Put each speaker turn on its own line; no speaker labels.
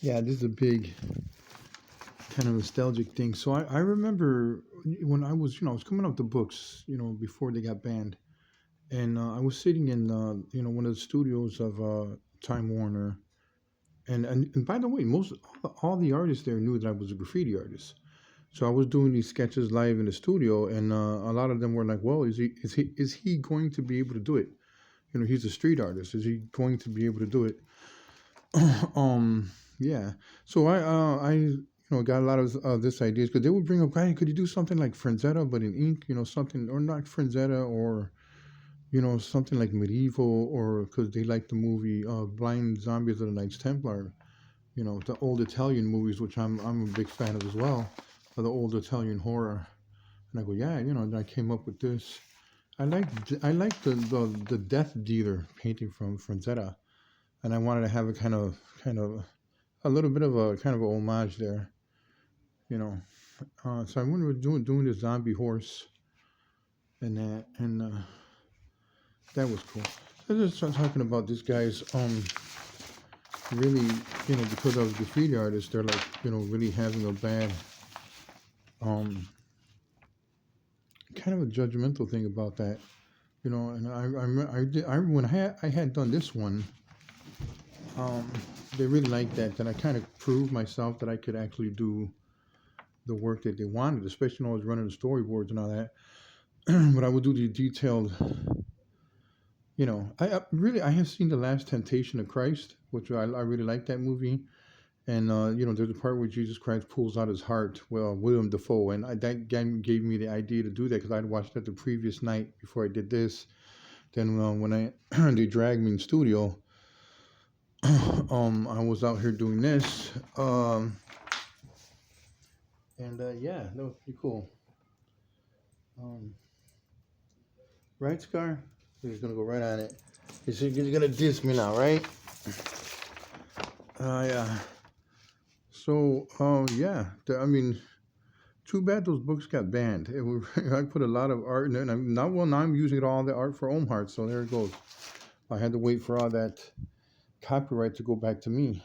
Yeah, this is a big kind of nostalgic thing. So I remember when I was, I was coming up the books, before they got banned. And I was sitting in, one of the studios of Time Warner. And by the way, all the artists there knew that I was a graffiti artist. So I was doing these sketches live in the studio, and a lot of them were like, "Well, is he going to be able to do it? He's a street artist. Is he going to be able to do it?" Yeah. So I got a lot of this ideas because they would bring up, "Guy, could you do something like Frenzetta but in ink? Something or not Frenzetta or something like medieval or because they like the movie Blind Zombies of the Knights Templar." The old Italian movies, which I'm a big fan of as well, of the old Italian horror. And I go, yeah, and I came up with this. I like the Death Dealer painting from Franzetta, and I wanted to have a kind of a little bit of a kind of a homage there, you know. So I went with doing the zombie horse and that, and that was cool. I just started talking about this guy's really, because I was a graffiti artist, they're like, really having a bad um kind of a judgmental thing about that, and when I had done this one, um they really liked that I kind of proved myself that I could actually do the work that they wanted, especially when I was running the storyboards and all that. But I would do the detailed, I have seen The Last Temptation of Christ, which I really like that movie. And there's a part where Jesus Christ pulls out his heart. Well, William Defoe, and that gave me the idea to do that because I'd watched that the previous night before I did this. Then when they dragged me in studio, I was out here doing this, and yeah, that was pretty cool. Um, right, Scar? He's gonna go right on it. He's gonna diss me now, right? Yeah. So, yeah. I mean, too bad those books got banned. I put a lot of art in there, and now I'm using all the art for Ohm Heart. So there it goes. I had to wait for all that copyright to go back to me.